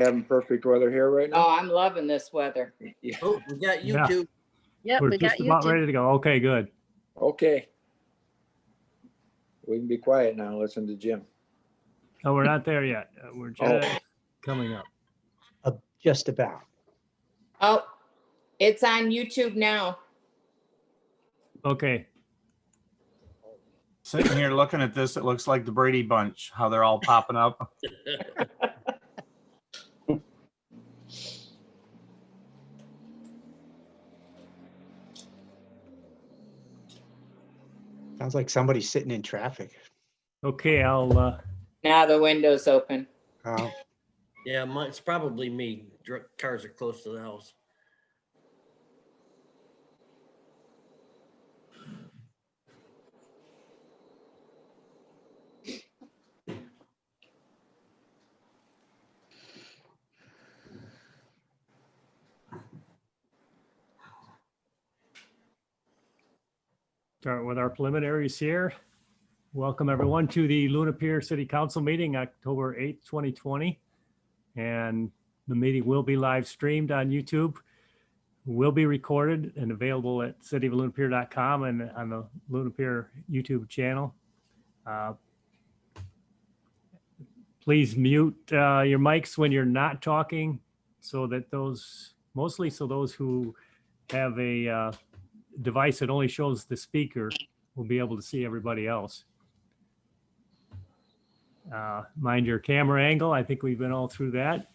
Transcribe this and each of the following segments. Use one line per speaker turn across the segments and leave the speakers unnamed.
having perfect weather here right now.
Oh, I'm loving this weather.
Yeah.
Oh, we got
Yeah.
YouTube.
Yep,
We're
we got
just about
YouTube.
ready to go. Okay, good.
Okay. We can be quiet now. Listen to Jim.
Oh, we're not there yet. We're just coming up.
Just about.
Oh, it's on YouTube now.
Okay.
Sitting here looking at this, it looks like the Brady Bunch, how they're all popping up.
Sounds like somebody's sitting in traffic.
Okay, I'll
Now the window's open.
Oh,
Yeah, it's probably me. Cars are close to the house.
start with our preliminaries here. Welcome everyone to the Luna Pier City Council meeting, October 8th, 2020. And the meeting will be live streamed on YouTube, will be recorded and available at cityoflunapier.com and on the Luna Pier YouTube channel. Please mute your mics when you're not talking so that those who have a device that only shows the speaker will be able to see everybody else. Mind your camera angle. I think we've been all through that.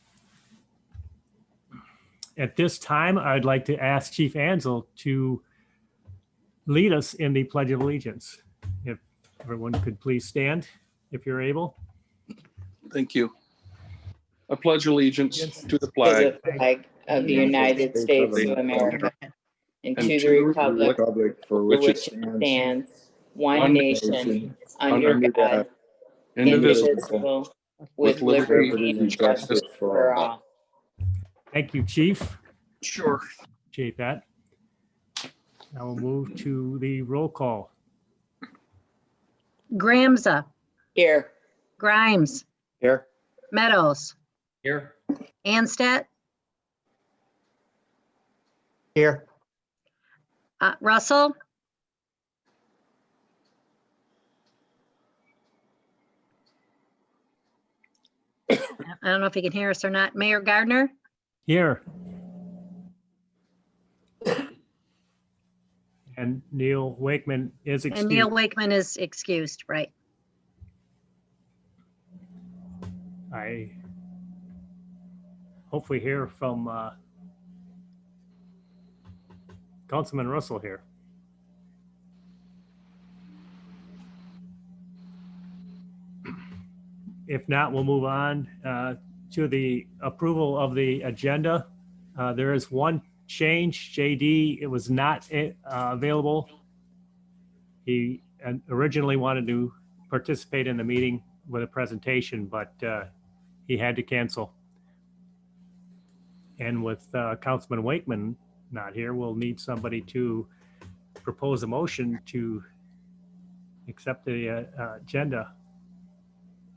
At this time, I'd like to ask Chief Ansel to lead us in the Pledge of Allegiance. If everyone could please stand, if you're able.
Thank you. I pledge allegiance to the
To the
flag
flag of the United States of America and to the republic
for
for
which it
which it
stands,
stands, one nation, under
under
God,
God,
indivisible,
indivisible,
with
with liberty
liberty
and justice for all.
Thank you, Chief.
Sure.
Appreciate that. Now we'll move to the roll call.
Gramza,
Here,
Grimes,
here.
Meadows,
Here.
Anstett,
here.
Russell, I don't know if you can hear us or not. Mayor Gardner,
Here. And Neil Wakeman is
and Neil
excused.
Wakeman is excused, right?
I hopefully hear from Councilman Russell here. If not, we'll move on to the approval of the agenda. There is one change. JD, it was not available. He originally wanted to participate in the meeting with a presentation, but he had to cancel. And with Councilman Wakeman not here, we'll need somebody to propose a motion to accept the agenda,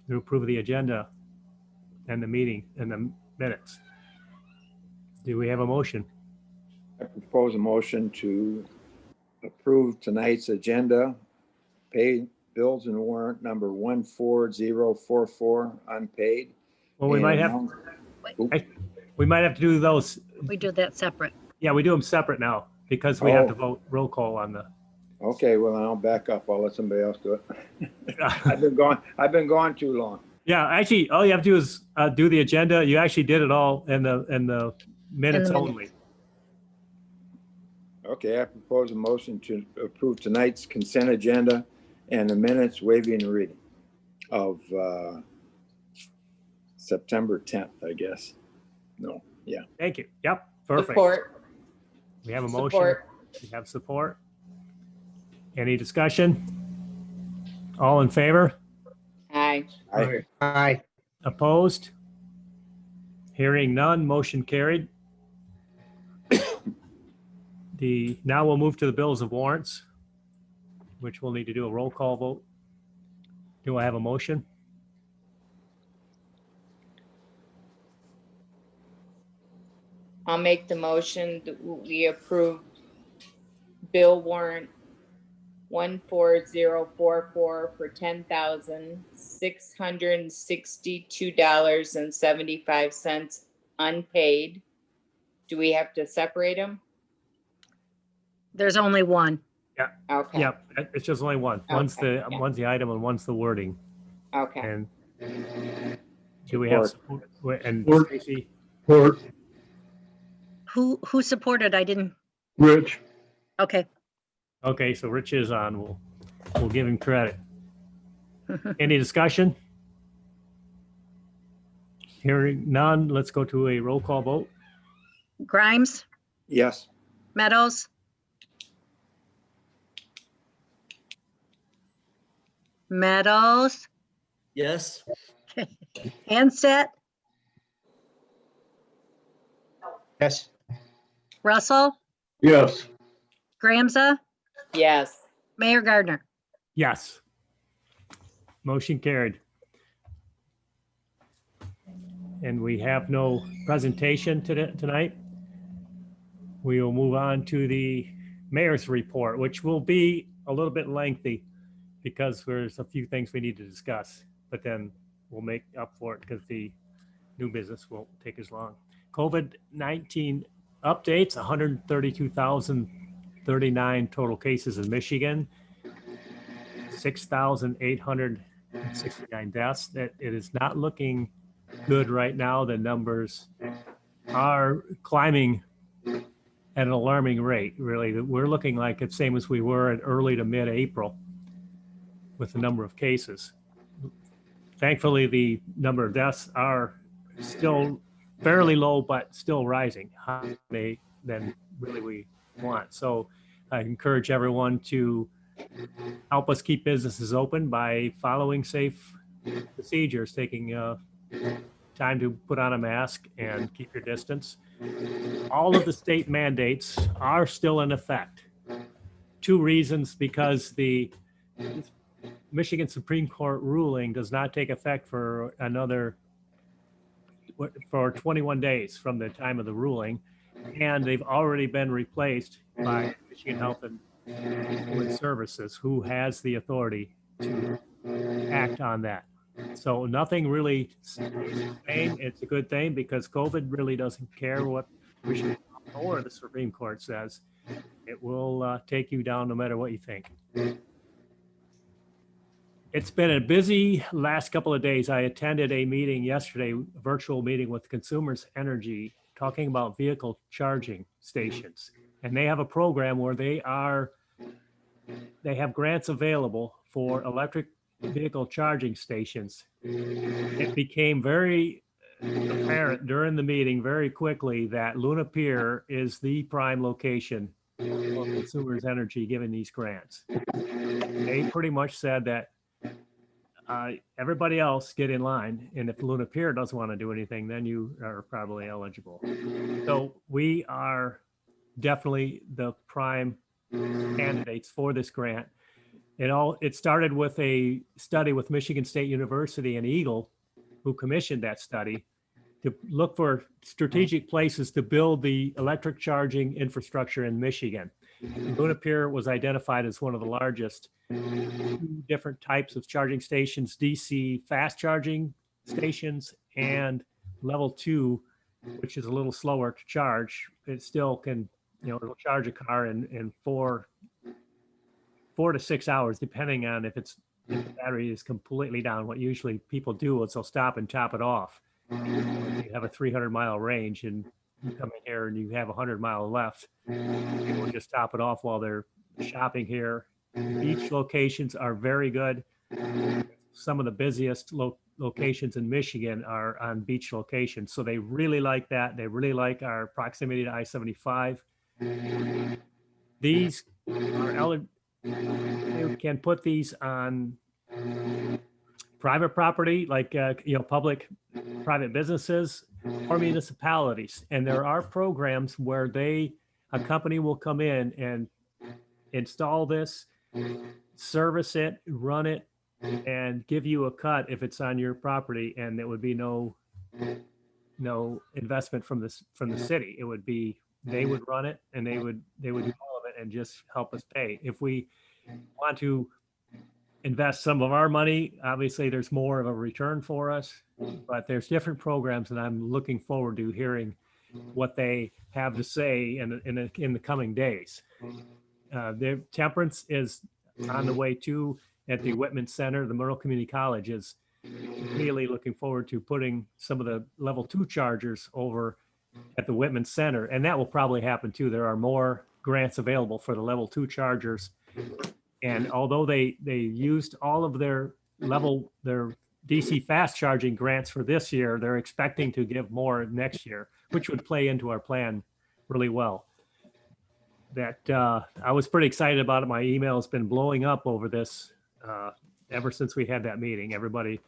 to approve the agenda and the meeting and the minutes. Do we have a motion?
I propose a motion to approve tonight's agenda, pay bills and warrant number 14044 unpaid.
Well, we might have to do those.
We do that separate.
Yeah, we do them separate now because we have to vote roll call on the.
Okay, well, I'll back up. I'll let somebody else do it. I've been gone too long.
Yeah, actually, all you have to do is do the agenda. You actually did it all in the minutes only.
Okay, I propose a motion to approve tonight's consent agenda and the minutes waiving the reading of September 10th, I guess. No, yeah.
Thank you. Yep, perfect.
support,
We have a motion.
support.
We have support. Any discussion? All in favor?
Aye.
Aye.
Opposed? Hearing none, motion carried. Now we'll move to the bills of warrants, which we'll need to do a roll call vote. Do I have a motion?
I'll make the motion that we approve bill warrant 14044 for $10,662.75 unpaid. Do we have to separate them?
There's only one.
Okay.
Yeah, it's just only one. One's
Okay,
the,
yeah.
one's the item and one's the wording.
Okay.
And do we have
Support.
support? And
Support.
Stacy,
Support.
Who supported? I didn't.
Rich.
Okay.
okay, so Rich is on. We'll give him credit. Any discussion? Hearing none, let's go to a roll call vote.
Grimes,
Yes.
Meadows. Meadows,
Yes.
Hanset,
Yes.
Russell,
Yes.
Gramza,
Yes.
Mayor Gardner.
Yes. Motion carried. And we have no presentation tonight. We will move on to the mayor's report, which will be a little bit lengthy because there's a few things we need to discuss, but then we'll make up for it because the new business won't take as long. COVID-19 updates, 132,039 total cases in Michigan, 6,869 deaths. That it is not looking good right now. The numbers are climbing at an alarming rate, really. We're looking like it's same as we were in early to mid-April with the number of cases. Thankfully, the number of deaths are still fairly low, but still rising higher than really we want. So I encourage everyone to help us keep businesses open by following safe procedures, taking time to put on a mask and keep your distance. All of the state mandates are still in effect. Two reasons: because the Michigan Supreme Court ruling does not take effect for 21 days from the time of the ruling, and they've already been replaced by Michigan Health and Human Services, who has the authority to act on that. So nothing really stays the same. It's a good thing because COVID really doesn't care what Michigan or the Supreme Court says. It will take you down no matter what you think. It's been a busy last couple of days. I attended a meeting yesterday, a virtual meeting with Consumers Energy, talking about vehicle charging stations. And they have a program where they have grants available for electric vehicle charging stations. It became very apparent during the meeting very quickly that Luna Pier is the prime location for Consumers Energy giving these grants. They pretty much said that everybody else get in line, and if Luna Pier doesn't want to do anything, then you are probably eligible. So we are definitely the prime candidates for this grant. It started with a study with Michigan State University and Eagle, who commissioned that study to look for strategic places to build the electric charging infrastructure in Michigan. Luna Pier was identified as one of the largest. Two different types of charging stations: DC fast charging stations and level 2, which is a little slower to charge. It still can, it'll charge a car in 4 to 6 hours, depending on if the battery is completely down. What usually people do is they'll stop and top it off. You have a 300-mile range and you come in here and you have 100 miles left. People will just top it off while they're shopping here. Beach locations are very good. Some of the busiest locations in Michigan are on beach locations. So they really like that. They really like our proximity to I-75. These are you can put these on private property, like private businesses or municipalities. And there are programs where a company will come in and install this, service it, run it, and give you a cut if it's on your property, and there would be no no investment from the city. It would be, they would run it and they would do all of it and just help us pay. If we want to invest some of our money, obviously there's more of a return for us, but there's different programs and I'm looking forward to hearing what they have to say in the coming days. Their temperance is on the way too at the Whitman Center. The Merle Community College is really looking forward to putting some of the level 2 chargers over at the Whitman Center. And that will probably happen too. There are more grants available for the level 2 chargers. And although they used all of their DC fast charging grants for this year, they're expecting to give more next year, which would play into our plan really well. That I was pretty excited about it. My email has been blowing up over this ever since we had that meeting. Everybody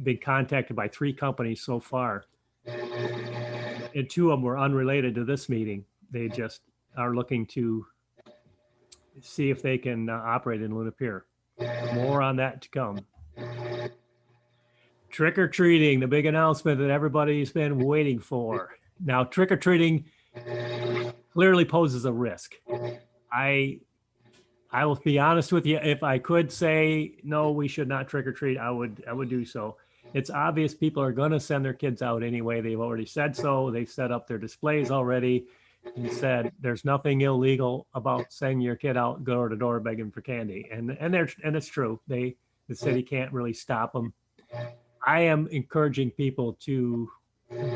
been contacted by 3 companies so far, and 2 of them were unrelated to this meeting. They just are looking to see if they can operate in Luna Pier. More on that to come. Trick or treating, the big announcement that everybody's been waiting for. Now, trick or treating clearly poses a risk. I will be honest with you. If I could say no, we should not trick or treat, I would do so. It's obvious people are going to send their kids out anyway. They've already said so. They've set up their displays already and said there's nothing illegal about sending your kid out door to door begging for candy. And it's true. The city can't really stop them. I am encouraging people to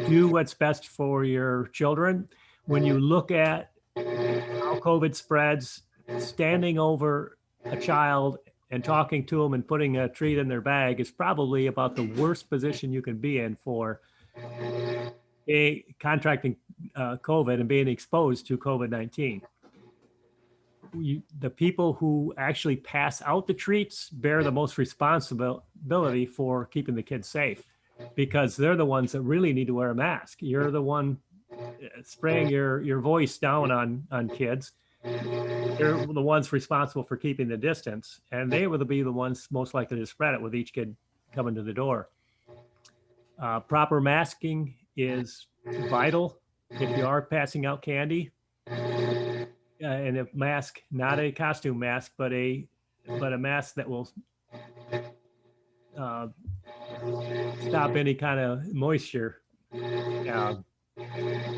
do what's best for your children. When you look at how COVID spreads, standing over a child and talking to them and putting a treat in their bag is probably about the worst position you can be in for contracting COVID and being exposed to COVID-19. The people who actually pass out the treats bear the most responsibility for keeping the kids safe, because they're the ones that really need to wear a mask. You're the one spraying your voice down on kids. They're the ones responsible for keeping the distance, and they will be the ones most likely to spread it with each kid coming to the door. Proper masking is vital if you are passing out candy. And a mask, not a costume mask, but a mask that will stop any kind of moisture.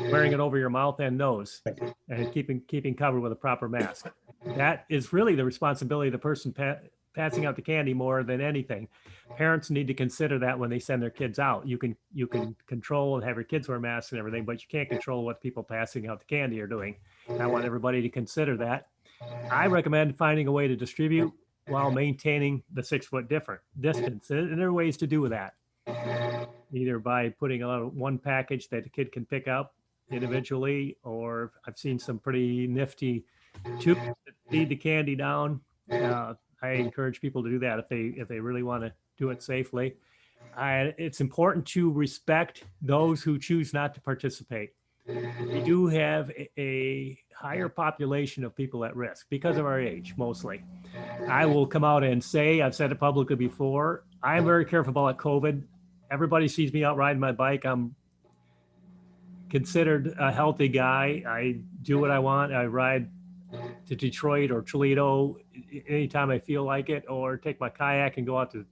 Wearing it over your mouth and nose, and keeping covered with a proper mask. That is really the responsibility of the person passing out the candy more than anything. Parents need to consider that when they send their kids out. You can control and have your kids wear masks and everything, but you can't control what people passing out the candy are doing. And I want everybody to consider that. I recommend finding a way to distribute while maintaining the 6 foot distance. And there are ways to do that. Either by putting one package that the kid can pick up individually, or I've seen some pretty nifty tubes that feed the candy down. I encourage people to do that if they really want to do it safely. It's important to respect those who choose not to participate. We do have a higher population of people at risk because of our age, mostly. I will come out and say, I've said it publicly before, I am very careful about COVID. Everybody sees me out riding my bike. I'm considered a healthy guy. I do what I want. I ride to Detroit or Toledo anytime I feel like it, or take my kayak and go out to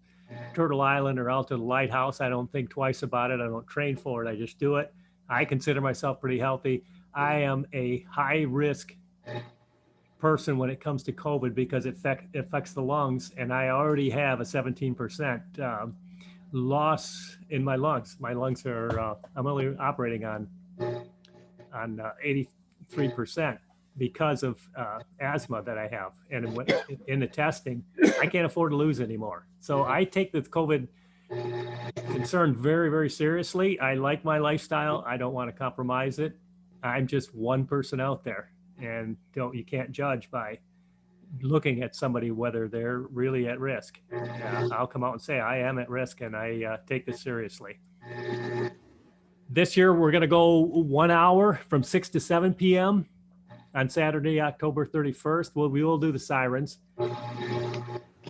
Turtle Island or out to the lighthouse. I don't think twice about it. I don't train for it. I just do it. I consider myself pretty healthy. I am a high risk person when it comes to COVID because it affects the lungs, and I already have a 17% loss in my lungs. My lungs are, I'm only operating on 83% because of asthma that I have. And in the testing, I can't afford to lose anymore. So I take the COVID concern very, very seriously. I like my lifestyle. I don't want to compromise it. I'm just one person out there, and you can't judge by looking at somebody whether they're really at risk. I'll come out and say I am at risk, and I take this seriously. This year we're going to go 1 hour from 6 to 7 p.m. on Saturday, October 31st. We will do the sirens.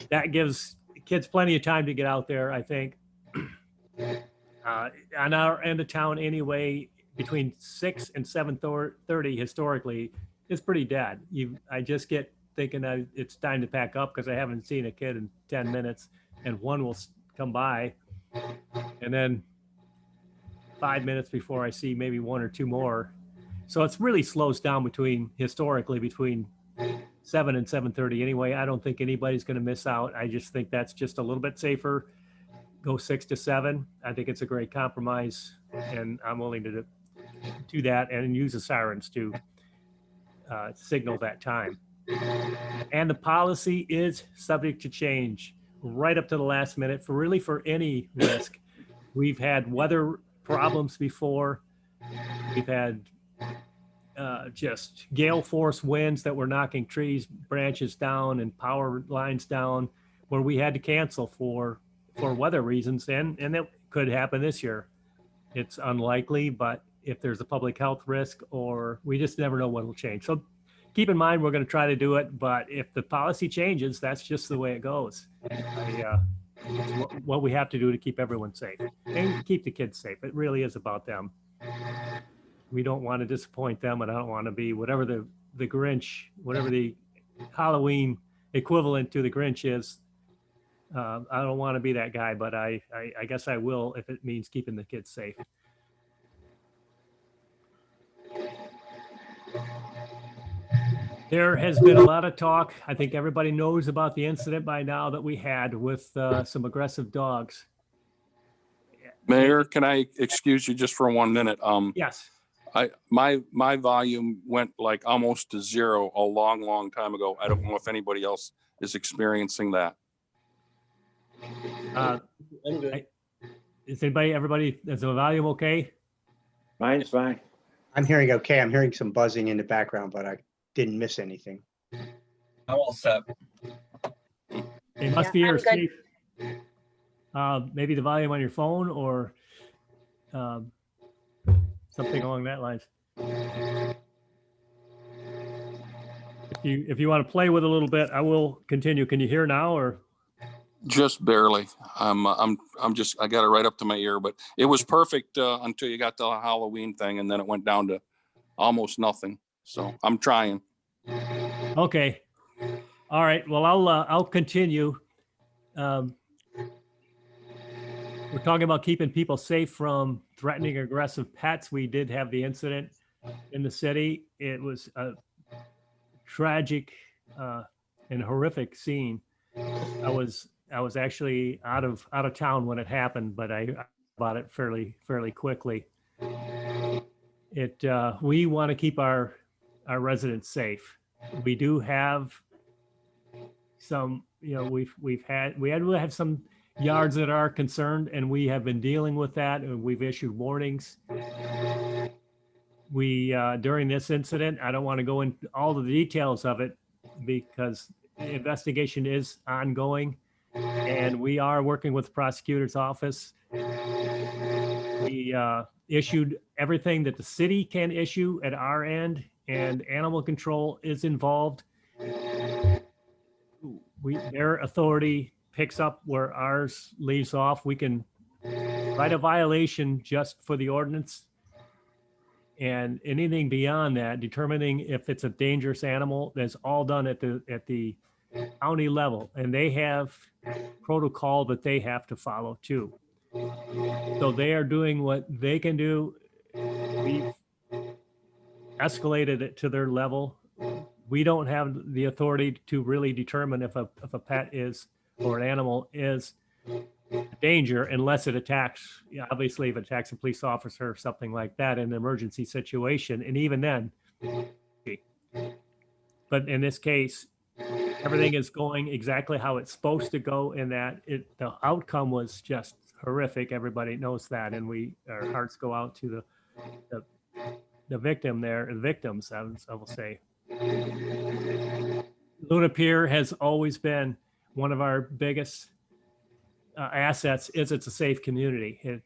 That gives kids plenty of time to get out there, I think. on our end of town anyway, between 6 and 7:30 historically, it's pretty dead. I just get thinking that it's time to pack up because I haven't seen a kid in 10 minutes, and one will come by, and then 5 minutes before I see maybe one or two more. So it's really slows down historically between 7 and 7:30 anyway. I don't think anybody's going to miss out. I just think that's just a little bit safer. Go 6 to 7. I think it's a great compromise, and I'm willing to do that and use the sirens to signal that time. And the policy is subject to change right up to the last minute for any risk. We've had weather problems before. We've had just gale force winds that were knocking trees, branches down and power lines down, where we had to cancel for weather reasons. And that could happen this year. It's unlikely, but if there's a public health risk, or we just never know what will change. So keep in mind, we're going to try to do it, but if the policy changes, that's just the way it goes. It's what we have to do to keep everyone safe and keep the kids safe. It really is about them. We don't want to disappoint them, and I don't want to be whatever the Grinch, whatever the Halloween equivalent to the Grinch is. I don't want to be that guy, but I guess I will if it means keeping the kids safe. There has been a lot of talk. I think everybody knows about the incident by now that we had with some aggressive dogs.
Mayor, can I excuse you just for 1 minute?
Yes.
My volume went like almost to zero a long time ago. I don't know if anybody else is experiencing that.
Is everybody, is the volume okay?
Mine's fine.
I'm hearing okay. I'm hearing some buzzing in the background, but I didn't miss anything.
I'm all set.
It must
Yeah,
be your
I'm good.
Steve. Maybe the volume on your phone or something along that lines. If you want to play with a little bit, I will continue. Can you hear now or?
Just barely. I got it right up to my ear, but it was perfect until you got the Halloween thing, and then it went down to almost nothing. So I'm trying.
Okay. All right. Well, I'll continue. We're talking about keeping people safe from threatening aggressive pets. We did have the incident in the city. It was a tragic and horrific scene. I was actually out of town when it happened, but I bought it fairly quickly. We want to keep our residents safe. We do have some, we have some yards that are concerned, and we have been dealing with that, and we've issued warnings. During this incident, I don't want to go into all of the details of it because the investigation is ongoing, and we are working with the prosecutor's office. We issued everything that the city can issue at our end, and animal control is involved. Their authority picks up where ours leaves off. We can write a violation just for the ordinance, and anything beyond that, determining if it's a dangerous animal, that's all done at the county level, and they have protocol that they have to follow too. So they are doing what they can do. We've escalated it to their level. We don't have the authority to really determine if a pet is, or an animal is, a danger unless it attacks, obviously if it attacks a police officer or something like that in an emergency situation. And even then, but in this case, everything is going exactly how it's supposed to go, in that the outcome was just horrific. Everybody knows that. And our hearts go out to the victim there, the victims, I will say. Luna Pier has always been one of our biggest assets. It's a safe community.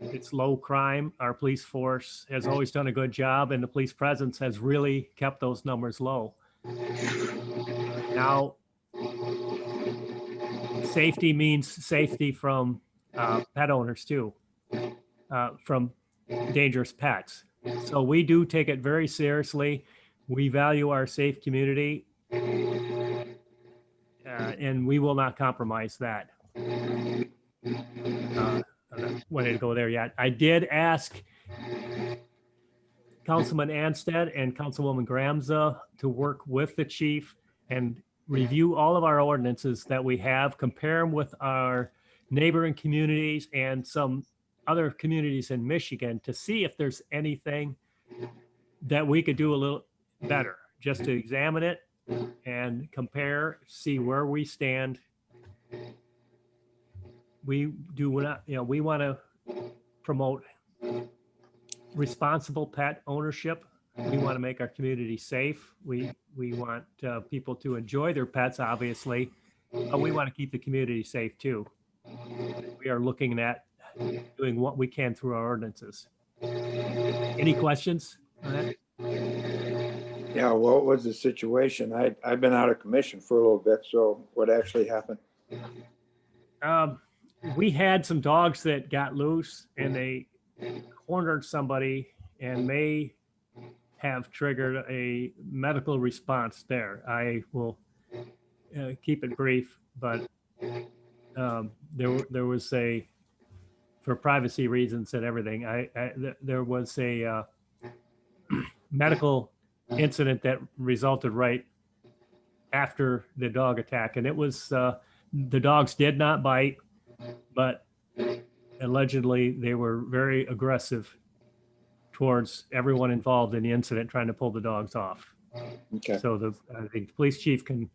It's low crime. Our police force has always done a good job, and the police presence has really kept those numbers low. Now, safety means safety from pet owners too. from dangerous pets. So we do take it very seriously. We value our safe community, and we will not compromise that. I'm not wanting to go there yet. I did ask Councilman Anstead and Councilwoman Gramza to work with the chief and review all of our ordinances that we have, compare them with our neighboring communities and some other communities in Michigan to see if there's anything that we could do a little better, just to examine it and compare, see where we stand. We do not, we want to promote responsible pet ownership. We want to make our community safe. We want people to enjoy their pets, obviously, but we want to keep the community safe too. We are looking at doing what we can through our ordinances. Any questions on that?
Yeah, what was the situation? I've been out of commission for a little bit, so what actually happened?
We had some dogs that got loose and they cornered somebody and may have triggered a medical response there. I will keep it brief, but there was a, for privacy reasons and everything, there was a medical incident that resulted right after the dog attack. And it was, the dogs did not bite, but allegedly they were very aggressive towards everyone involved in the incident, trying to pull the dogs off.
Okay.
So I think the police chief can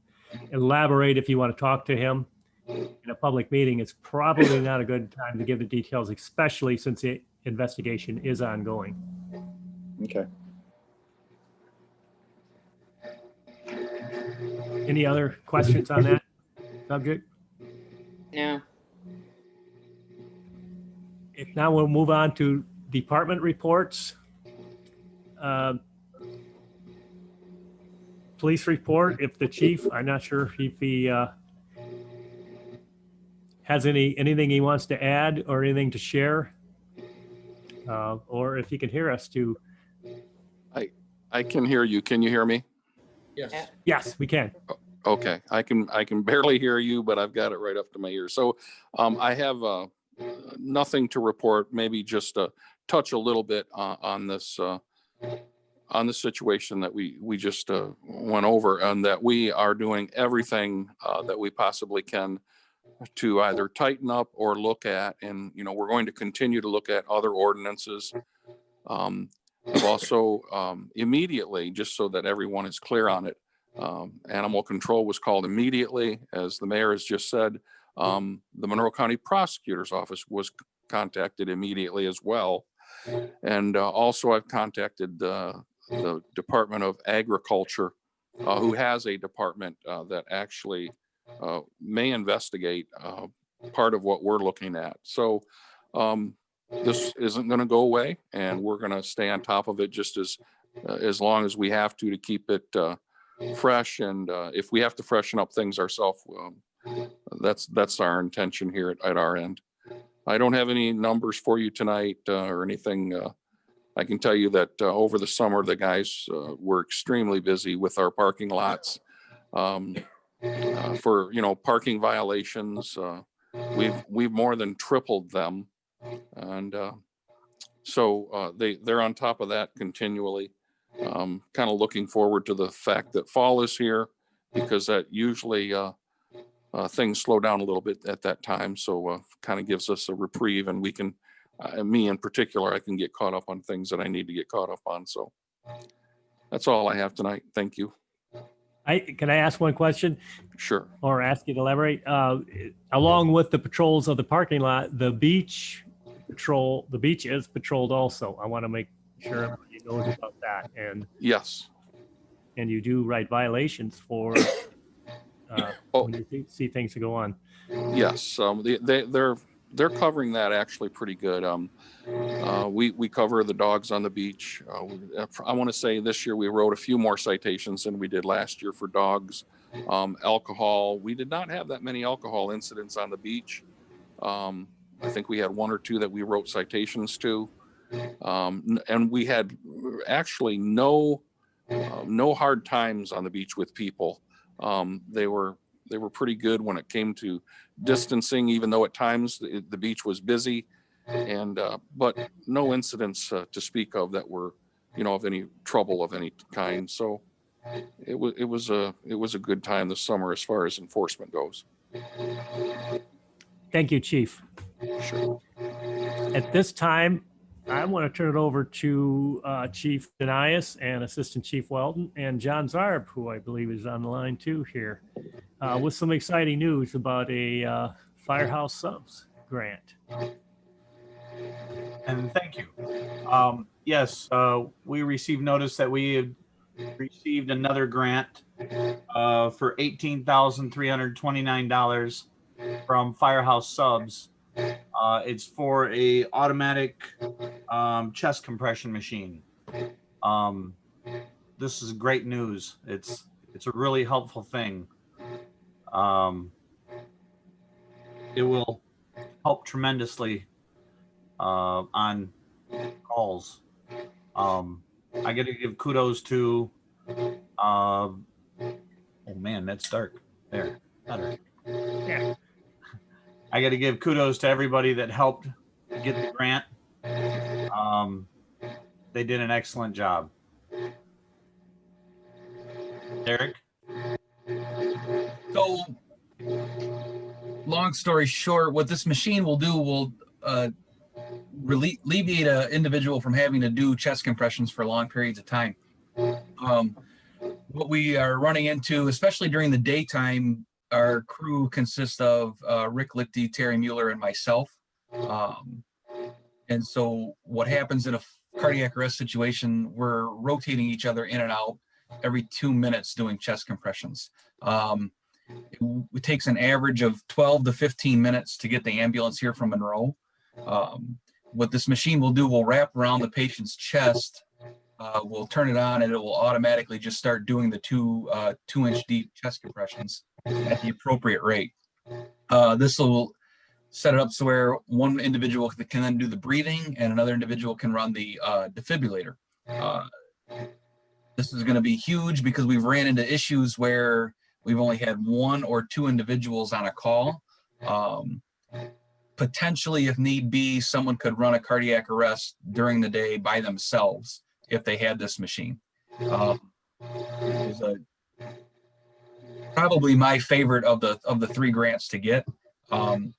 elaborate if you want to talk to him in a public meeting. It's probably not a good time to give the details, especially since the investigation is ongoing.
Okay.
Any other questions on that subject?
No.
If not, we'll move on to department reports. Police report, if the chief, I'm not sure if he has anything he wants to add or anything to share, or if he can hear us too.
I can hear you. Can you hear me?
Yes.
Yes, we can.
Okay, I can barely hear you, but I've got it right up to my ear. So I have nothing to report, maybe just touch a little bit on the situation that we just went over, and that we are doing everything that we possibly can to either tighten up or look at, and we're going to continue to look at other ordinances. I've also immediately, just so that everyone is clear on it, animal control was called immediately, as the mayor has just said. The Monroe County Prosecutor's Office was contacted immediately as well. And also I've contacted the Department of Agriculture, who has a department that actually may investigate part of what we're looking at. So this isn't going to go away, and we're going to stay on top of it just as long as we have to keep it fresh. And if we have to freshen up things ourselves, that's our intention here at our end. I don't have any numbers for you tonight or anything. I can tell you that over the summer, the guys were extremely busy with our parking lots for parking violations. We've more than tripled them, and so they're on top of that continually. Kind of looking forward to the fact that fall is here, because that usually things slow down a little bit at that time. So kind of gives us a reprieve, and we can, me in particular, I can get caught up on things that I need to get caught up on. So that's all I have tonight. Thank you.
Can I ask one question?
Sure.
Or ask you to elaborate? Along with the patrols of the parking lot, the beach is patrolled also. I want to make sure everybody knows about that. And
yes,
and you do write violations for when you see things to go on.
Yes, they're covering that actually pretty good. We cover the dogs on the beach. I want to say this year we wrote a few more citations than we did last year for dogs. Alcohol, we did not have that many alcohol incidents on the beach. I think we had one or two that we wrote citations to. And we had actually no hard times on the beach with people. They were pretty good when it came to distancing, even though at times the beach was busy, and but no incidents to speak of that were, of any trouble of any kind. So it was a good time this summer as far as enforcement goes.
Thank you, Chief.
Sure.
At this time, I want to turn it over to Chief Denias and Assistant Chief Weldon and John Zarb, who I believe is on the line too here, with some exciting news about a Firehouse Subs grant.
And thank you. Yes, we received notice that we have received another grant for $18,329 from Firehouse Subs. It's for a automatic chest compression machine. This is great news. It's a really helpful thing. It will help tremendously on calls. I got to give kudos to oh man, that's dark there. Better.
Yeah.
I got to give kudos to everybody that helped get the grant. They did an excellent job. Derek?
So, long story short, what this machine will do will alleviate an individual from having to do chest compressions for long periods of time. What we are running into, especially during the daytime, our crew consists of Rick Lichty, Terry Mueller, and myself. And so what happens in a cardiac arrest situation, we're rotating each other in and out every 2 minutes doing chest compressions. It takes an average of 12 to 15 minutes to get the ambulance here from Monroe. What this machine will do, will wrap around the patient's chest, we'll turn it on, and it will automatically just start doing the 2-inch deep chest compressions at the appropriate rate. This will set it up so where one individual can then do the breathing and another individual can run the defibrillator. This is going to be huge because we've ran into issues where we've only had 1 or 2 individuals on a call. Potentially, if need be, someone could run a cardiac arrest during the day by themselves if they had this machine. It's probably my favorite of the 3 grants to get. I've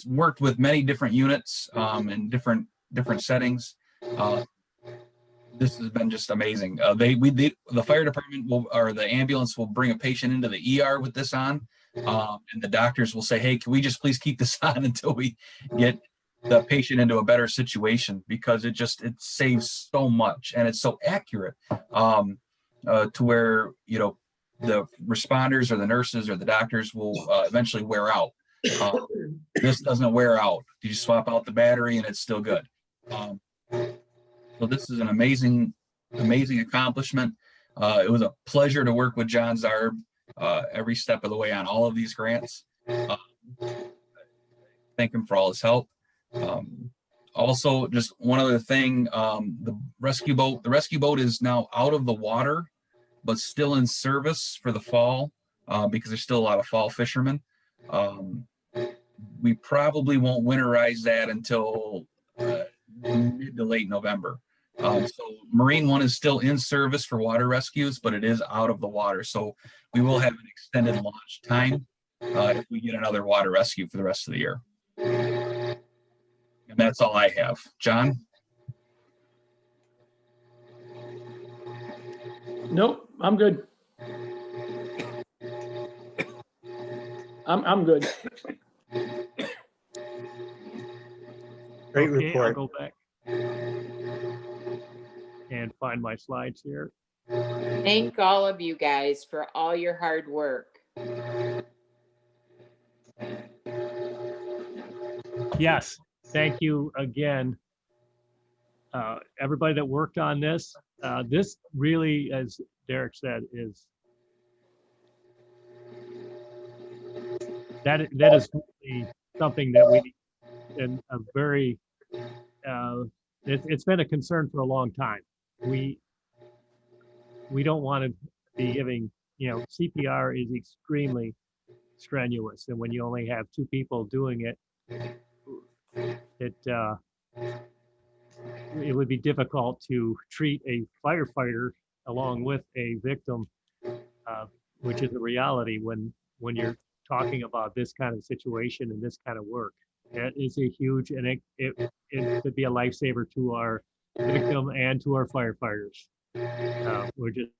worked with many different units in different settings. This has been just amazing. The fire department or the ambulance will bring a patient into the ER with this on, and the doctors will say, "Hey, can we just please keep this on until we get the patient into a better situation?" Because it saves so much and it's so accurate to where the responders or the nurses or the doctors will eventually wear out. This doesn't wear out. You just swap out the battery and it's still good. So this is an amazing accomplishment. It was a pleasure to work with John Zarb every step of the way on all of these grants. Thank him for all his help. Also, just one other thing, the rescue boat is now out of the water, but still in service for the fall because there's still a lot of fall fishermen. We probably won't winterize that until mid to late November. So Marine One is still in service for water rescues, but it is out of the water. So we will have an extended launch time if we get another water rescue for the rest of the year. And that's all I have. John?
Nope, I'm good. I'm good.
Great
Okay, I'll
report.
go back and find my slides here.
Thank all of you guys for all your hard work.
Yes, thank you again. Everybody that worked on this. This really, as Derek said, is that is really something that we need and a very, it's been a concern for a long time. We don't want to be giving, CPR is extremely strenuous, and when you only have two people doing it, it would be difficult to treat a firefighter along with a victim, which is a reality when you're talking about this kind of situation and this kind of work. That is a huge, and it could be a lifesaver to our victim and to our firefighters. We're just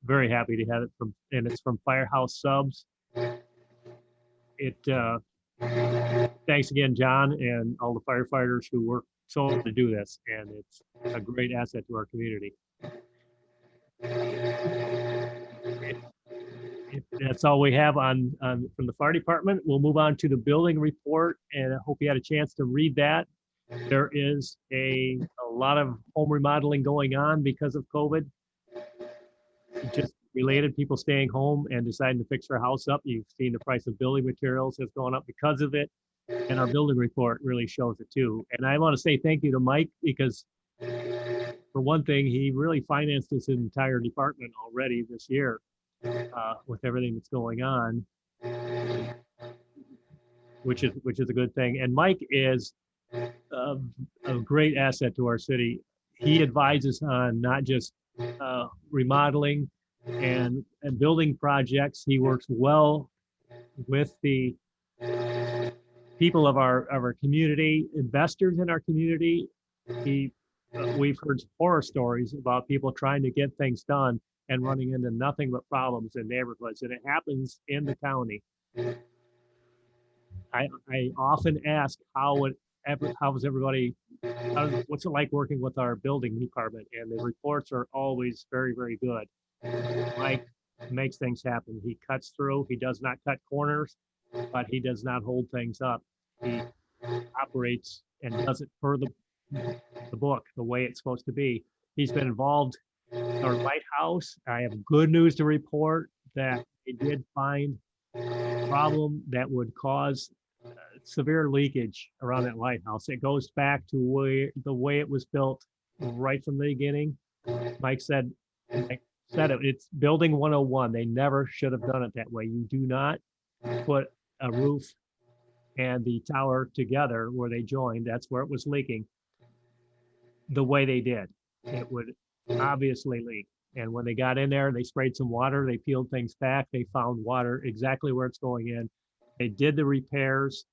very happy to have it and it's from Firehouse Subs. Thanks again, John, and all the firefighters who work so hard to do this, and it's a great asset to our community. That's all we have on from the fire department. We'll move on to the building report, and I hope you had a chance to read that. There is a lot of home remodeling going on because of COVID. Just related, people staying home and deciding to fix their house up. You've seen the price of building materials has gone up because of it. And our building report really shows it too. And I want to say thank you to Mike, because for one thing, he really financed this entire department already this year with everything that's going on, which is a good thing. And Mike is a great asset to our city. He advises on not just remodeling and building projects. He works well with the people of our community, investors in our community. We've heard horror stories about people trying to get things done and running into nothing but problems in neighborhoods, and it happens in the county. I often ask how's everybody, what's it like working with our building department, and the reports are always very, very good. Mike makes things happen. He cuts through. He does not cut corners, but he does not hold things up. He operates and does it per the book, the way it's supposed to be. He's been involved in our lighthouse. I have good news to report that they did find a problem that would cause severe leakage around that lighthouse. It goes back to the way it was built right from the beginning. Mike said it's building 101. They never should have done it that way. You do not put a roof and the tower together where they joined. That's where it was leaking. The way they did, it would obviously leak. And when they got in there, they sprayed some water, they peeled things back, they found water exactly where it's going in. They did the repairs.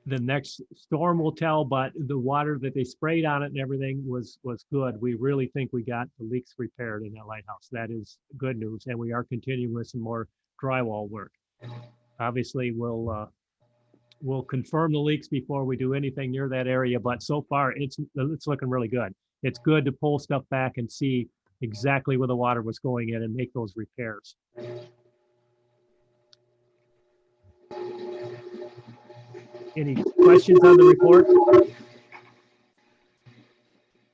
The next storm will tell, but the water that they sprayed on it and everything was good. We really think we got the leaks repaired in that lighthouse. That is good news. And we are continuing with some more drywall work. Obviously, we'll confirm the leaks before we do anything near that area, but so far it's looking really good. It's good to pull stuff back and see exactly where the water was going in and make those repairs. Any questions on the report?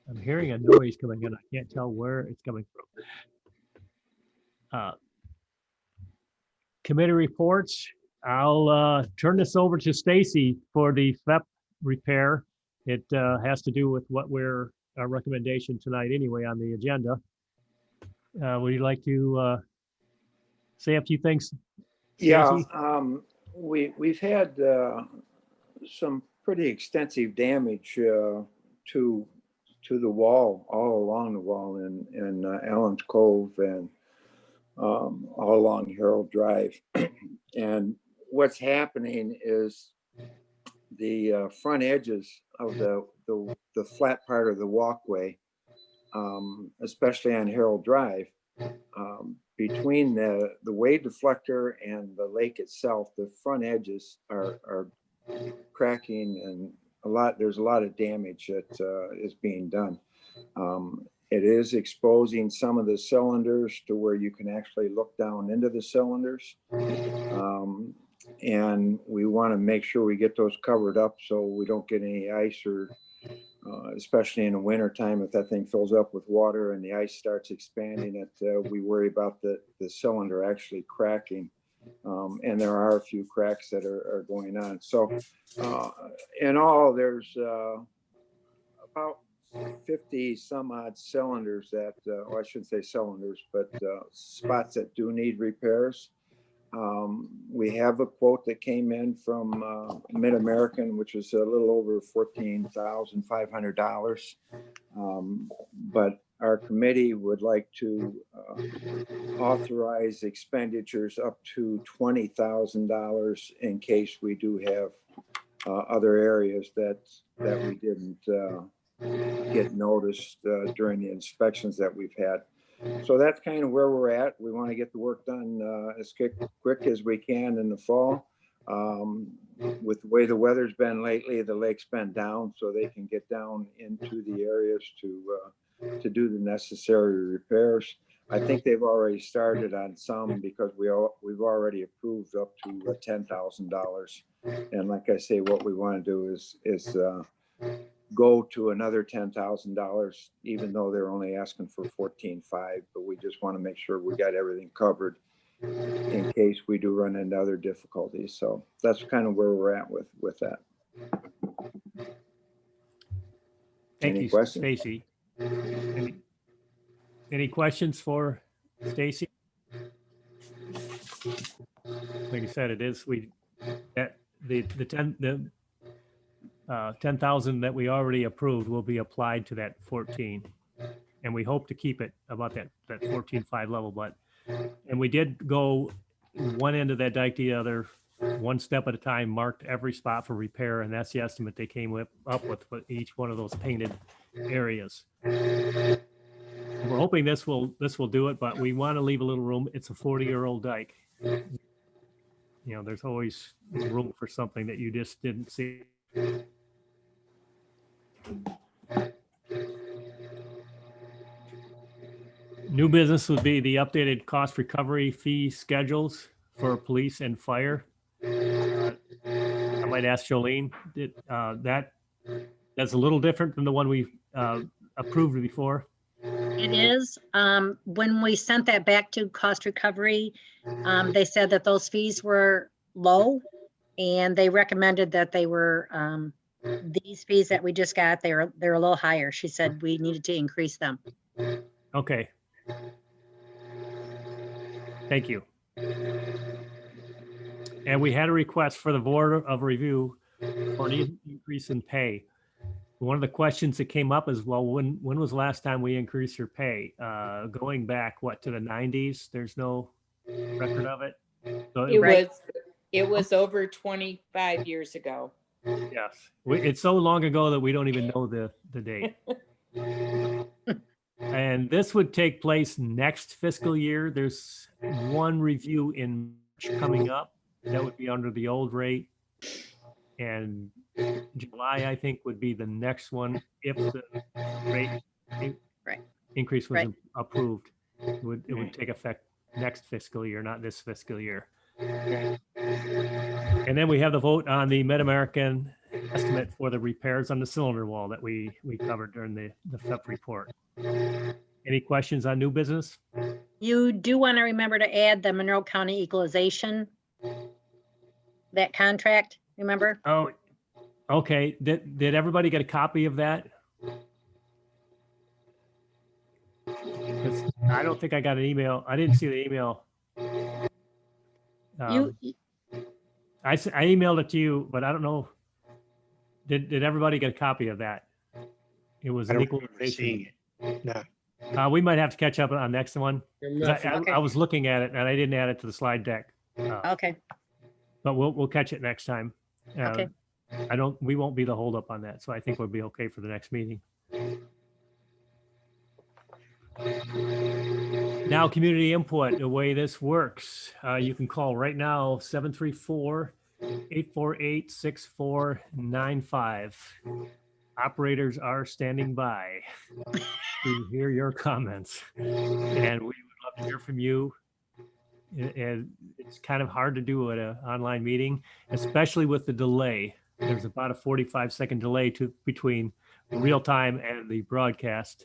I'm hearing a noise coming in. I can't tell where it's coming from. Committee reports. I'll turn this over to Stacy for the FEP repair. It has to do with what our recommendation tonight anyway on the agenda. Would you like to say a few things, Stacy?
Yeah, we've had some pretty extensive damage to the wall, all along the wall in Allen's Cove and all along Harold Drive. And what's happening is the front edges of the flat part of the walkway, especially on Harold Drive, between the wave deflector and the lake itself, the front edges are cracking, and there's a lot of damage that is being done. It is exposing some of the cylinders to where you can actually look down into the cylinders. And we want to make sure we get those covered up so we don't get any ice, or especially in the winter time, if that thing fills up with water and the ice starts expanding it, we worry about the cylinder actually cracking. And there are a few cracks that are going on. So in all, there's about 50 some odd cylinders that, well, I shouldn't say cylinders, but spots that do need repairs. We have a quote that came in from Mid-American, which is a little over $14,500. But our committee would like to authorize expenditures up to $20,000 in case we do have other areas that we didn't get noticed during the inspections that we've had. So that's kind of where we're at. We want to get the work done as quick as we can in the fall. With the way the weather's been lately, the lake's been down, so they can get down into the areas to do the necessary repairs. I think they've already started on some because we've already approved up to $10,000. And like I say, what we want to do is go to another $10,000, even though they're only asking for 14.5. But we just want to make sure we got everything covered in case we do run into other difficulties. So that's kind of where we're at with that.
Thank
Any
you,
questions?
Stacy. Any questions for Stacy? Like I said, it is, the 10,000 that we already approved will be applied to that 14. And we hope to keep it about that 14.5 level, and we did go one end of that dike to the other, one step at a time, marked every spot for repair, and that's the estimate they came up with for each one of those painted areas. We're hoping this will do it, but we want to leave a little room. It's a 40-year-old dike. You know, there's always room for something that you just didn't see. New business would be the updated cost recovery fee schedules for police and fire. I might ask Jolene, that's a little different than the one we approved before.
It is. When we sent that back to cost recovery, they said that those fees were low, and they recommended that they were these fees that we just got, they're a little higher. She said we needed to increase them.
Okay. Thank you. And we had a request for the Board of Review for an increase in pay. One of the questions that came up is, well, when was the last time we increased your pay? Going back, to the 90s? There's no record of it. So
it was over 25 years ago.
Yes. It's so long ago that we don't even know the date. And this would take place next fiscal year. There's one review in March coming up that would be under the old rate. And July, I think, would be the next one if the rate increase was approved. It would take effect next fiscal year, not this fiscal year. And then we have the vote on the Mid-American estimate for the repairs on the cylinder wall that we covered during the FEP report. Any questions on new business?
You do want to remember to add the Monroe County equalization, that contract, remember?
Oh, okay. Did everybody get a copy of that? I don't think I got an email. I didn't see the email. I emailed it to you, but I don't know. Did everybody get a copy of that? It was an equalization.
No.
We might have to catch up on next one.
Okay.
I was looking at it and I didn't add it to the slide deck.
Okay.
But we'll catch it next time.
Okay.
We won't be the holdup on that, so I think we'll be okay for the next meeting. Now, community input, the way this works, you can call right now, 734-848-6495. Operators are standing by to hear your comments. And we would love to hear from you. And it's kind of hard to do at an online meeting, especially with the delay. There's about a 45-second delay between real time and the broadcast.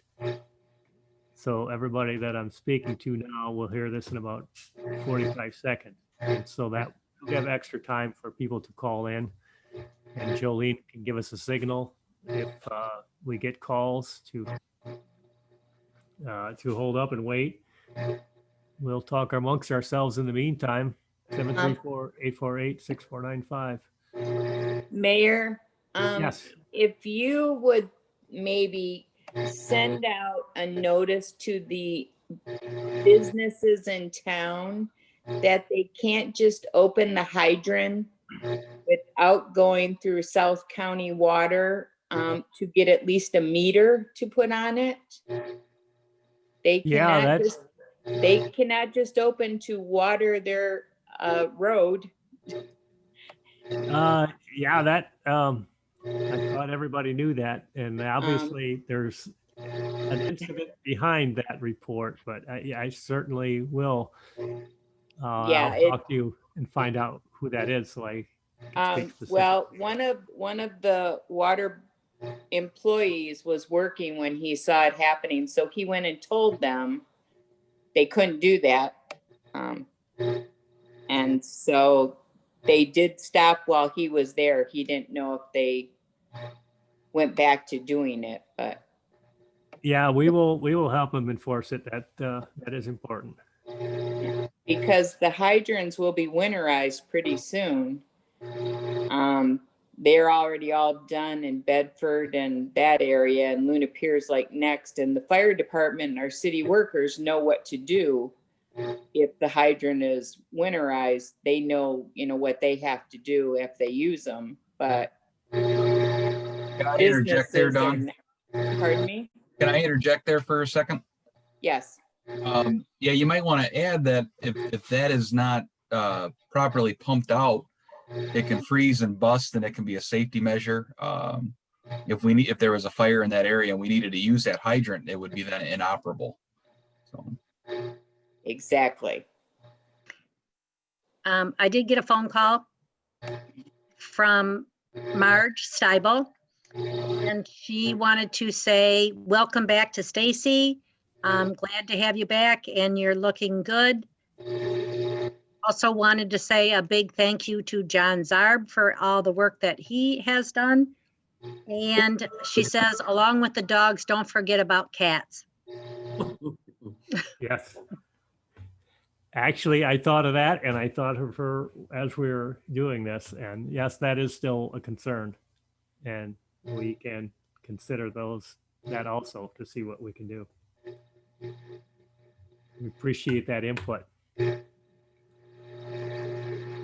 So everybody that I'm speaking to now will hear this in about 45 seconds. And so that we have extra time for people to call in. And Jolene can give us a signal if we get calls to hold up and wait. We'll talk amongst ourselves in the meantime. 734-848-6495.
Mayor,
Yes.
if you would maybe send out a notice to the businesses in town that they can't just open the hydrant without going through South County Water, to get at least a meter to put on it. They
Yeah,
cannot
that's
just open to water their road.
yeah, that I thought everybody knew that. And obviously there's an incident behind that report, but I certainly will.
Yeah,
I'll talk to you and find out who that is so I can speak specifically.
well, one of the water employees was working when he saw it happening, so he went and told them they couldn't do that. And so they did stop while he was there. He didn't know if they went back to doing it, but
Yeah, we will help them enforce it. That is important.
because the hydrants will be winterized pretty soon. They're already all done in Bedford and that area, and Luna Pier's like next. And the fire department and our city workers know what to do. If the hydrant is winterized, they know, what they have to do if they use them. But
Can I interject there, Don?
Pardon me?
Can I interject there for a second?
Yes.
Yeah, you might want to add that if that is not properly pumped out, it can freeze and bust, and it can be a safety measure. If there was a fire in that area and we needed to use that hydrant, it would be then inoperable. So
exactly.
I did get a phone call from Marge Steibel, and she wanted to say, welcome back to Stacy. I'm glad to have you back and you're looking good. Also wanted to say a big thank you to John Zarb for all the work that he has done. And she says, along with the dogs, don't forget about cats.
Yes. Actually, I thought of that, and I thought of her as we were doing this. And yes, that is still a concern. And we can consider that also to see what we can do. We appreciate that input.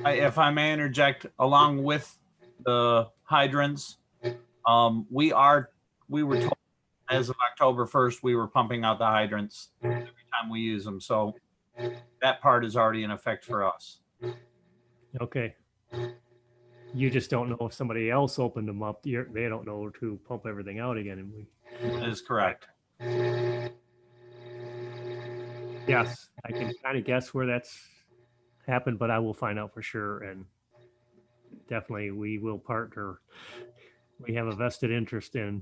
If I may interject, along with the hydrants, we were told as of October 1st, we were pumping out the hydrants every time we use them. So that part is already in effect for us.
Okay. You just don't know if somebody else opened them up. They don't know to pump everything out again. And
That is correct.
Yes, I can kind of guess where that's happened, but I will find out for sure. And definitely we will partner. We have a vested interest in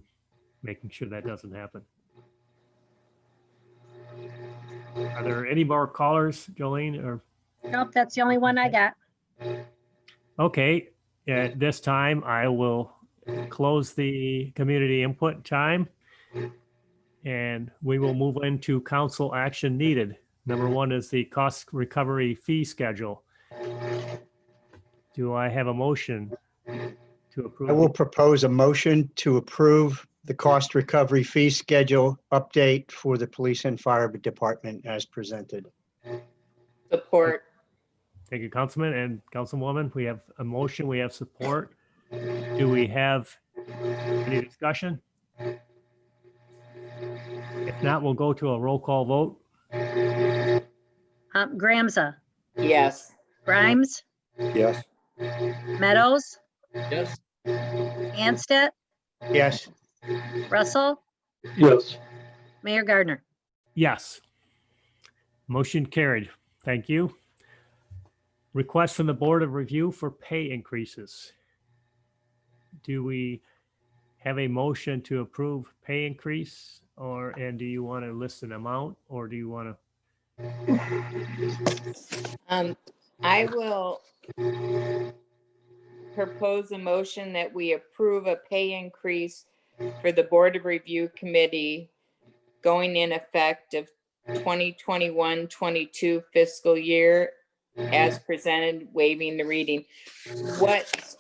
making sure that doesn't happen. Are there any more callers, Jolene? Or
Nope, that's the only one I got.
okay, at this time I will close the community input time, and we will move into council action needed. Number one is the cost recovery fee schedule. Do I have a motion to approve?
I will propose a motion to approve the cost recovery fee schedule update for the police and fire department as presented.
Support.
Thank you, Councilman and Councilwoman. We have a motion, we have support. Do we have any discussion? If not, we'll go to a roll call vote.
Gramza,
Yes.
Grimes,
Yes.
Meadows,
Yes.
Anstett,
Yes,
Russell,
Yes.
Mayor Gardner.
Yes. Motion carried. Thank you. Request from the Board of Review for pay increases. Do we have a motion to approve pay increase, and do you want to list an amount, or do you want to?
I will propose a motion that we approve a pay increase for the Board of Review Committee going in effect of 2021-22 fiscal year as presented, waiving the reading. What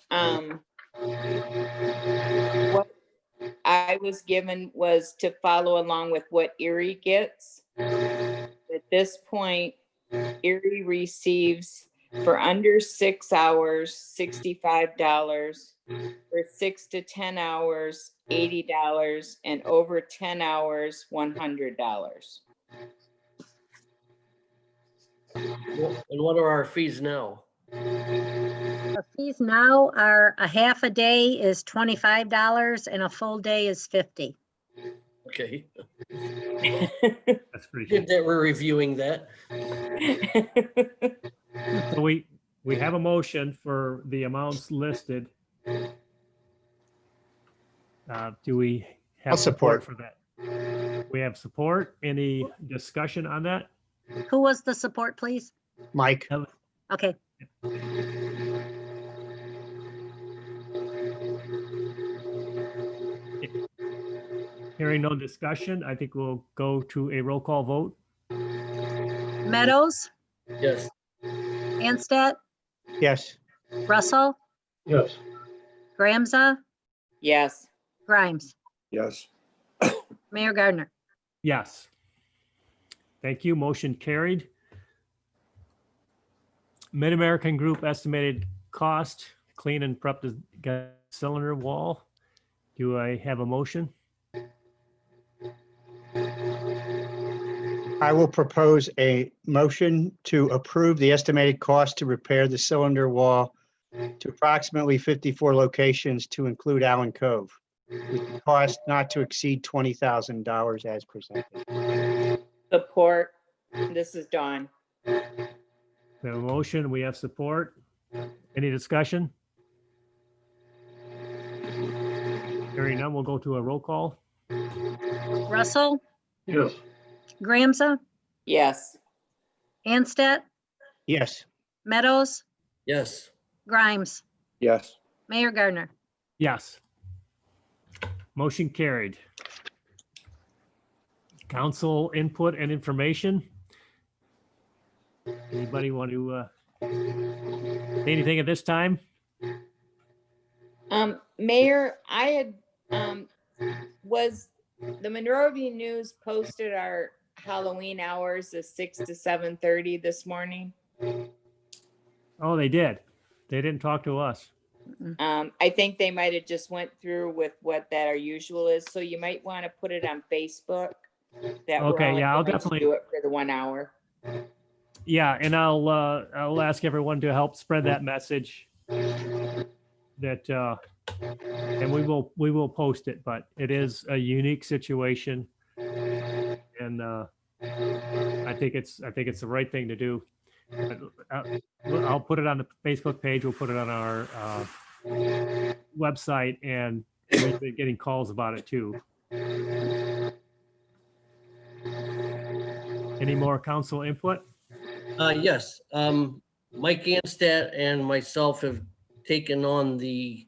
I was given was to follow along with what Erie gets. At this point, Erie receives for under 6 hours, $65, for 6 to 10 hours, $80, and over 10 hours, $100.
And what are our fees now?
The fees now are a half a day is $25 and a full day is 50.
Okay,
That's pretty
good
good.
that we're reviewing that.
So we have a motion for the amounts listed. Do we have
I'll
support
support.
for that? We have support. Any discussion on that?
Who was the support, please?
Mike,
Okay,
Hearing no discussion, I think we'll go to a roll call vote.
Meadows,
Yes,
Anstett,
yes.
Russell,
Yes.
Gramza,
Yes,
Grimes,
Yes.
Mayor Gardner.
Yes. Thank you. Motion carried. Mid-American Group estimated cost, clean and prep the cylinder wall. Do I have a motion?
I will propose a motion to approve the estimated cost to repair the cylinder wall to approximately 54 locations to include Allen Cove, with the cost not to exceed $20,000 as presented.
support. This is Dawn.
We have a motion. We have support. Any discussion? Hearing none, we'll go to a roll call.
Russell,
Yes.
Gramza,
Yes,
Anstett,
Yes,
Meadows,
yes,
Grimes,
Yes.
Mayor Gardner.
Yes. Motion carried. Council input and information. Anybody want to say anything at this time?
Mayor, I had, was the Monrovia News posted our Halloween hours of 6 to 7:30 this morning.
Oh, they did. They didn't talk to us.
I think they might have just went through with what that our usual is, so you might want to put it on Facebook. That we're
Okay,
only
yeah, I'll
going to
definitely-
do it for the 1 hour.
Yeah, and I'll ask everyone to help spread that message. That and we will post it, but it is a unique situation, and I think it's the right thing to do. I'll put it on the Facebook page. We'll put it on our website, and we've been getting calls about it too. Any more council input?
yes. Mike Anstett and myself have taken on the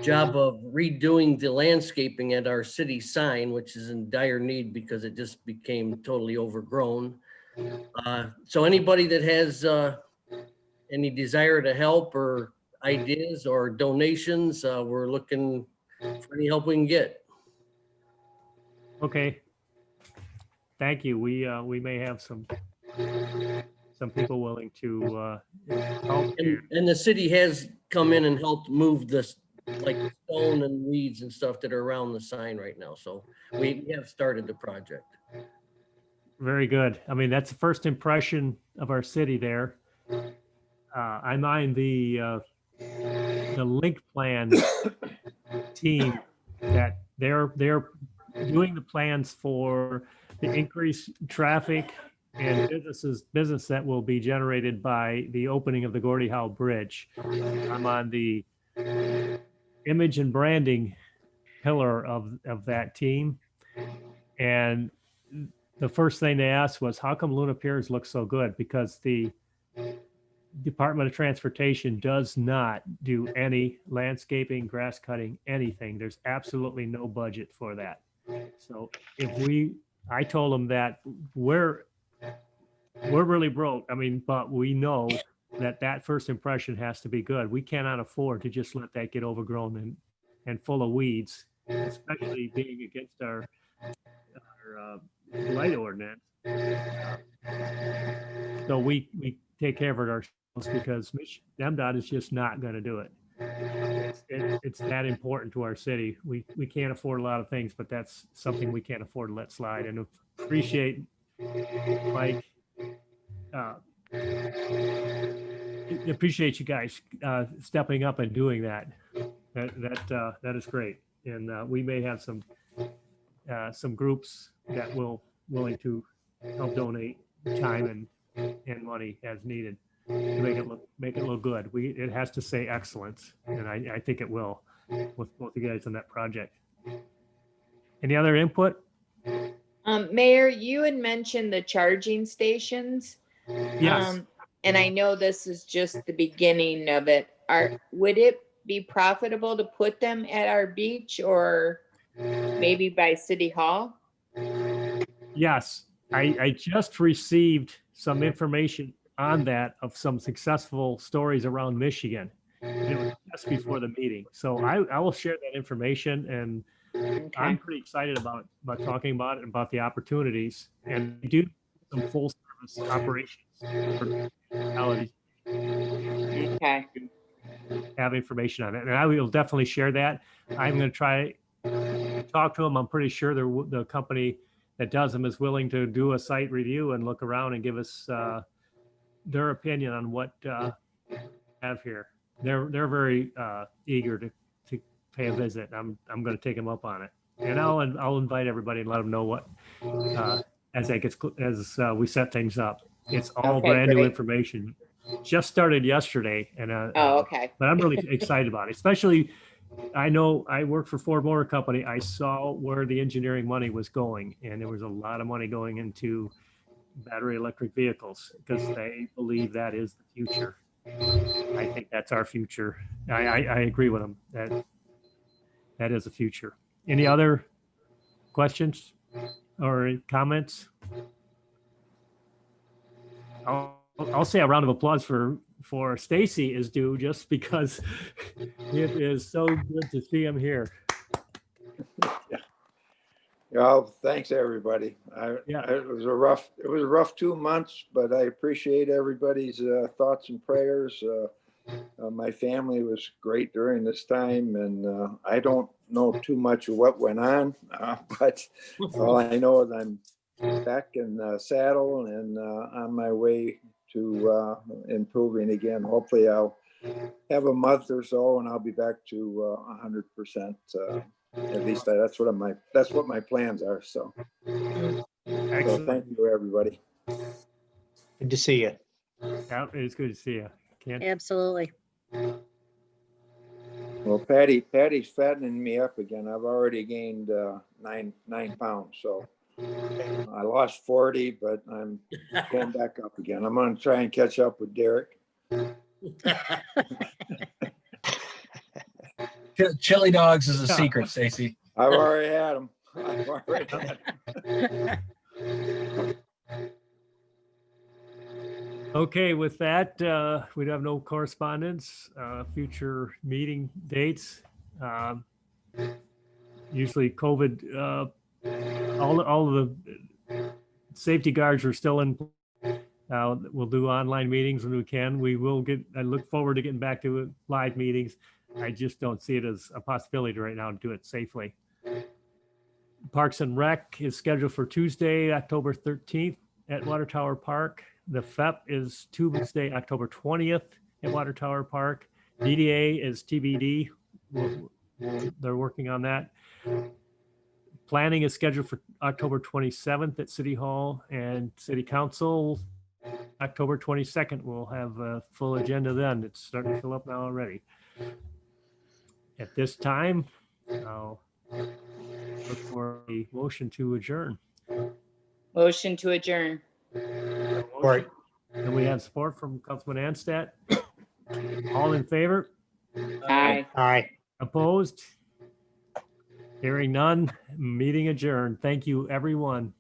job of redoing the landscaping at our city sign, which is in dire need because it just became totally overgrown. So anybody that has any desire to help or ideas or donations, we're looking for any help we can get.
Okay. Thank you. We may have some people willing to help.
And the city has come in and helped move this, like stone and weeds and stuff that are around the sign right now. So we have started the project.
Very good. I mean, that's the first impression of our city there. I mind the link plan team that they're doing the plans for the increased traffic and business that will be generated by the opening of the Gordie Howe Bridge. I'm on the image and branding pillar of that team. And the first thing they asked was, how come Luna Piers looks so good? Because the Department of Transportation does not do any landscaping, grass cutting, anything. There's absolutely no budget for that. So I told them that we're really broke. I mean, but we know that first impression has to be good. We cannot afford to just let that get overgrown and full of weeds, especially being against our blight ordinance. So we take care of it ourselves because MDOT is just not going to do it. It's that important to our city. We can't afford a lot of things, but that's something we can't afford to let slide. And appreciate Mike. Appreciate you guys stepping up and doing that. That is great. And we may have some groups that will willing to help donate time and money as needed to make it look good. It has to say excellence, and I think it will with both you guys on that project. Any other input?
Mayor, you had mentioned the charging stations.
Yes.
And I know this is just the beginning of it. Would it be profitable to put them at our beach or maybe by City Hall?
Yes, I just received some information on that of some successful stories around Michigan. It was just before the meeting. So I will share that information, and I'm pretty excited about talking about it and about the opportunities. And we do some full service operations for municipalities.
Okay.
Have information on it, and I will definitely share that. I'm going to try to talk to them. I'm pretty sure the company that does them is willing to do a site review and look around and give us their opinion on what we have here. They're very eager to pay a visit. I'm going to take them up on it, and I'll invite everybody and let them know what as we set things up. It's all
Okay,
brand new
great.
information. Just started yesterday, and
Oh, okay.
but I'm really excited about it. Especially, I know I work for Ford Motor Company. I saw where the engineering money was going, and there was a lot of money going into battery electric vehicles because they believe that is the future. I think that's our future. I agree with them that is the future. Any other questions or comments? I'll say a round of applause for Stacy is due just because it is so good to see him here.
Well, thanks, everybody.
Yeah.
It was a rough 2 months, but I appreciate everybody's thoughts and prayers. My family was great during this time, and I don't know too much of what went on, but all I know is I'm back in the saddle and on my way to improving again. Hopefully I'll have a month or so and I'll be back to 100%. At least that's what my plans are. So thank you, everybody.
Good to see you.
Yeah, it's good to see you.
Absolutely.
Well, Patty's fattening me up again. I've already gained 9 pounds. So I lost 40, but I'm going back up again. I'm going to try and catch up with Derek.
Chili dogs is a secret, Stacy.
I've already had them.
Okay, with that, we have no correspondence, future meeting dates. Usually COVID, all of the safety guards are still in. We'll do online meetings when we can. I look forward to getting back to live meetings. I just don't see it as a possibility right now to do it safely. Parks and Rec is scheduled for Tuesday, October 13th at Water Tower Park. The FEP is Tuesday, October 20th at Water Tower Park. DDA is TBD. They're working on that. Planning is scheduled for October 27th at City Hall, and City Council, October 22nd. We'll have a full agenda then. It's starting to fill up now already. At this time, I'll look for a motion to adjourn.
Motion to adjourn.
Or
And we have support from Councilman Anstett. All in favor?
Aye.
Aye.
Opposed? Hearing none, meeting adjourned. Thank you, everyone.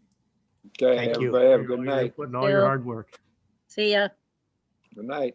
Okay,
Thank you.
everybody have a
For
good
all your
night.
input and all your
Yeah.
hard work.
See ya.
Good night.